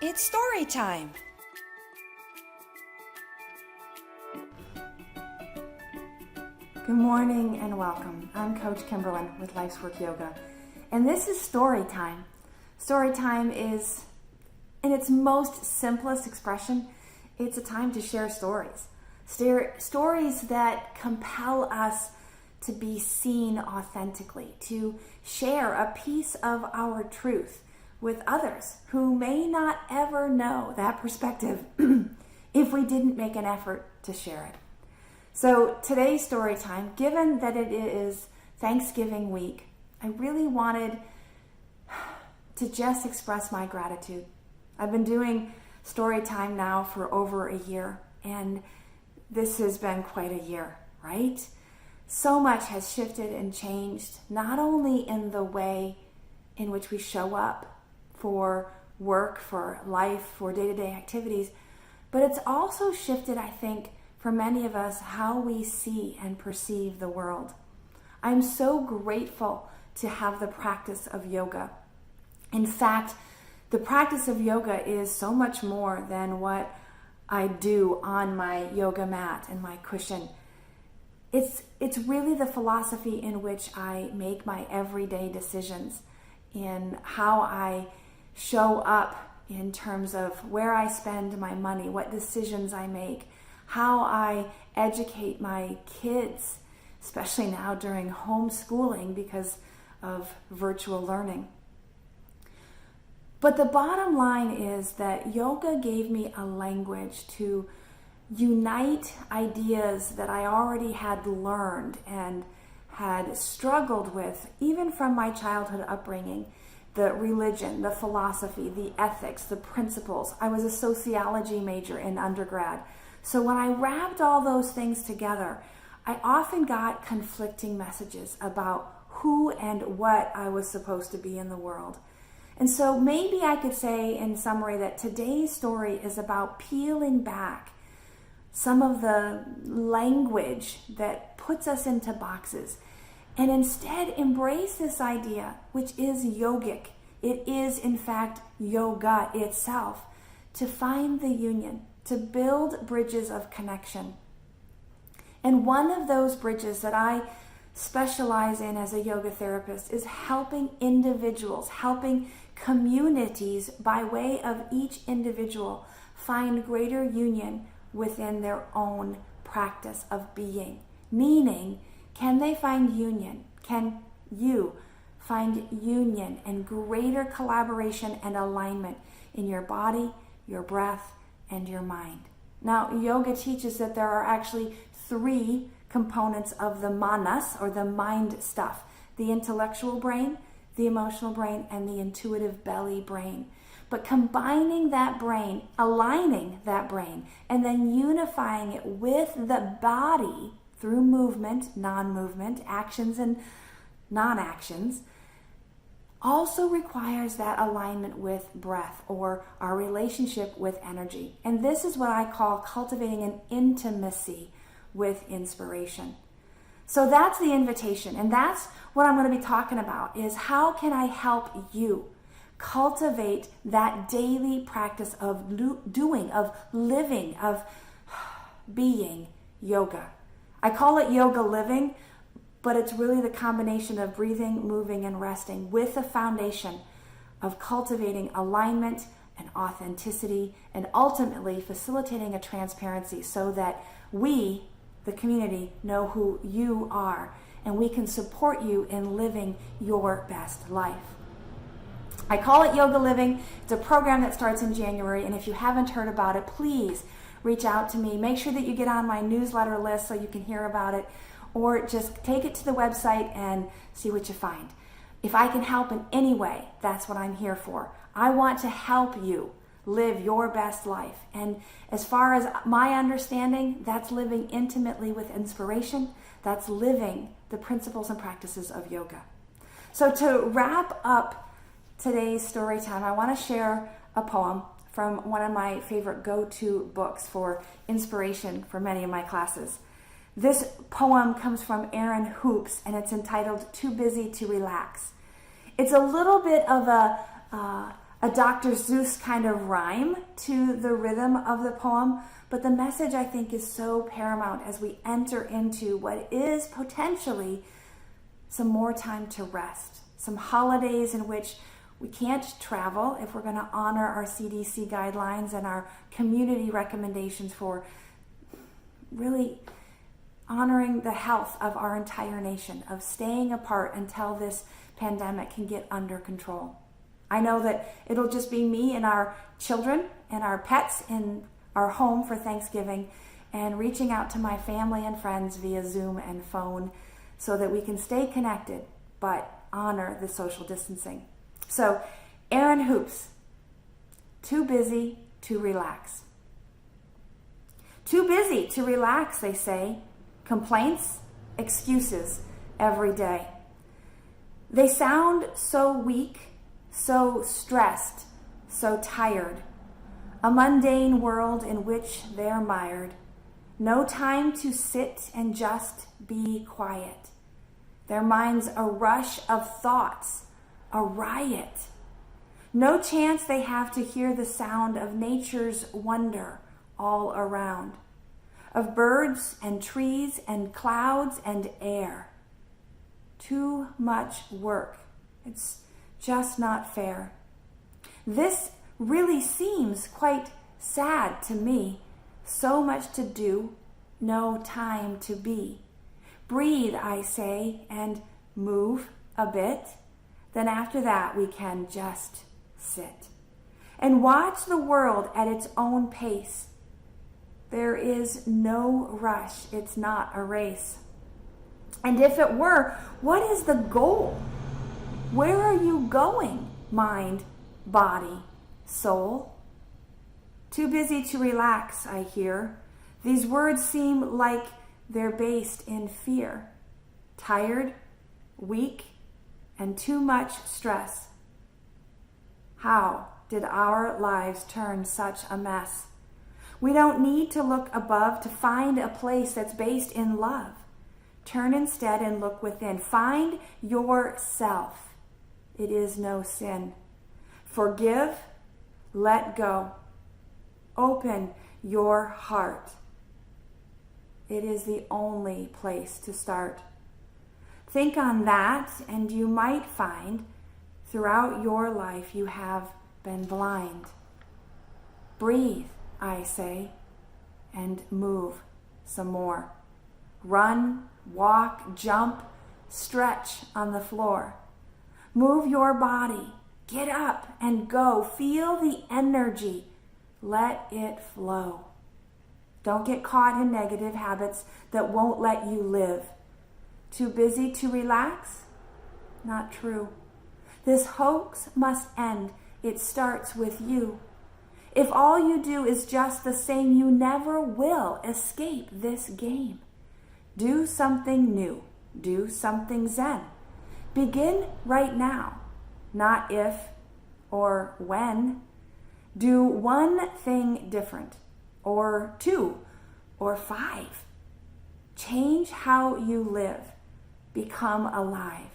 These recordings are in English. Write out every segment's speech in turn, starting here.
It's story time. Good morning and welcome. I'm Coach Kimberlyn with Life's Work Yoga, and this is story time. Story time is, in its most simplest expression, it's a time to share stories. Stories that compel us to be seen authentically, to share a piece of our truth with others who may not ever know that perspective if we didn't make an effort to share it. So today's story time, given that it is Thanksgiving week, I really wanted to just express my gratitude. I've been doing story time now for over a year, and this has been quite a year, right? So much has shifted and changed, not only in the way in which we show up for work, for life, for day-to-day activities, but it's also shifted, I think, for many of us, how we see and perceive the world. I'm so grateful to have the practice of yoga. In fact, the practice of yoga is so much more than what I do on my yoga mat and my cushion. It's really the philosophy in which I make my everyday decisions, in how I show up in terms of where I spend my money, what decisions I make, how I educate my kids, especially now during homeschooling because of virtual learning. But the bottom line is that yoga gave me a language to unite ideas that I already had learned and had struggled with, even from my childhood upbringing. The religion, the philosophy, the ethics, the principles. I was a sociology major in undergrad. So when I wrapped all those things together, I often got conflicting messages about who and what I was supposed to be in the world. And so maybe I could say in summary that today's story is about peeling back some of the language that puts us into boxes and instead embrace this idea, which is yogic. It is, in fact, yoga itself, to find the union, to build bridges of connection. And one of those bridges that I specialize in as a yoga therapist is helping individuals, helping communities by way of each individual find greater union within their own practice of being. Meaning, can they find union? Can you find union and greater collaboration and alignment in your body, your breath, and your mind? Now, yoga teaches that there are actually three components of the manas, or the mind stuff: the intellectual brain, the emotional brain, and the intuitive belly brain. But combining that brain, aligning that brain, and then unifying it with the body through movement, non-movement, actions and non-actions, also requires that alignment with breath, or our relationship with energy. And this is what I call cultivating an intimacy with inspiration. So that's the invitation, and that's what I'm going to be talking about, is how can I help you cultivate that daily practice of doing, of living, of being yoga. I call it yoga living, but it's really the combination of breathing, moving, and resting with the foundation of cultivating alignment and authenticity, and ultimately facilitating a transparency so that we, the community, know who you are, and we can support you in living your best life. I call it Yoga Living. It's a program that starts in January, and if you haven't heard about it, please reach out to me. Make sure that you get on my newsletter list so you can hear about it, or just take it to the website and see what you find. If I can help in any way, that's what I'm here for. I want to help you live your best life. And as far as my understanding, that's living intimately with inspiration. That's living the principles and practices of yoga. So to wrap up today's story time, I want to share a poem from one of my favorite go-to books for inspiration for many of my classes. This poem comes from Aaron Hoops, and it's entitled Too Busy to Relax. It's a little bit of a a Dr. Seuss kind of rhyme to the rhythm of the poem, but the message I think is so paramount as we enter into what is potentially some more time to rest, some holidays in which we can't travel if we're going to honor our CDC guidelines and our community recommendations for really honoring the health of our entire nation, of staying apart until this pandemic can get under control. I know that it'll just be me and our children and our pets in our home for Thanksgiving, and reaching out to my family and friends via Zoom and phone so that we can stay connected but honor the social distancing. So, Aaron Hoops, too busy to relax. Too busy to relax, they say. Complaints, excuses every day. They sound so weak, so stressed, so tired. A mundane world in which they're mired. No time to sit and just be quiet. Their minds a rush of thoughts, a riot. No chance they have to hear the sound of nature's wonder all around. Of birds and trees and clouds and air. Too much work. It's just not fair. This really seems quite sad to me. So much to do, no time to be. Breathe, I say, and move a bit. Then after that, we can just sit and watch the world at its own pace. There is no rush. It's not a race. And if it were, what is the goal? Where are you going, mind, body, soul? Too busy to relax, I hear. These words seem like they're based in fear. Tired, weak, and too much stress. How did our lives turn such a mess? We don't need to look above to find a place that's based in love. Turn instead and look within. Find yourself. It is no sin. Forgive, let go. Open your heart. It is the only place to start. Think on that, and you might find throughout your life you have been blind. Breathe, I say, and move some more. Run, walk, jump, stretch on the floor. Move your body. Get up and go. Feel the energy. Let it flow. Don't get caught in negative habits that won't let you live. Too busy to relax? Not true. This hoax must end. It starts with you. If all you do is just the same, you never will escape this game. Do something new. Do something Zen. Begin right now, not if or when. Do one thing different, or 2, or 5. Change how you live. Become alive.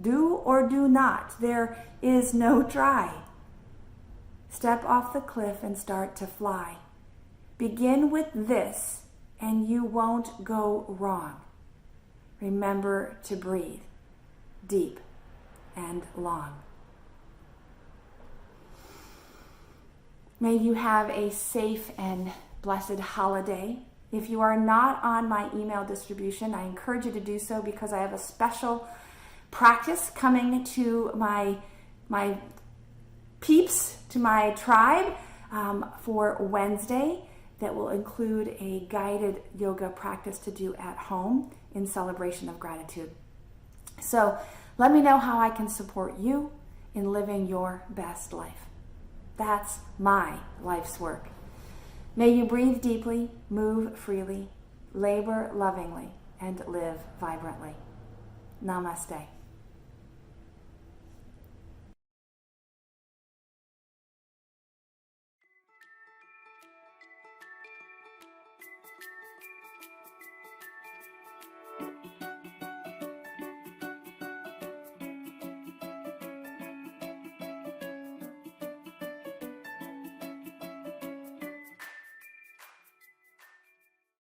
Do or do not. There is no try. Step off the cliff and start to fly. Begin with this, and you won't go wrong. Remember to breathe deep and long. May you have a safe and blessed holiday. If you are not on my email distribution, I encourage you to do so, because I have a special practice coming to my peeps, to my tribe, for Wednesday, that will include a guided yoga practice to do at home in celebration of gratitude. So let me know how I can support you in living your best life. That's my life's work. May you breathe deeply, move freely, labor lovingly, and live vibrantly. Namaste.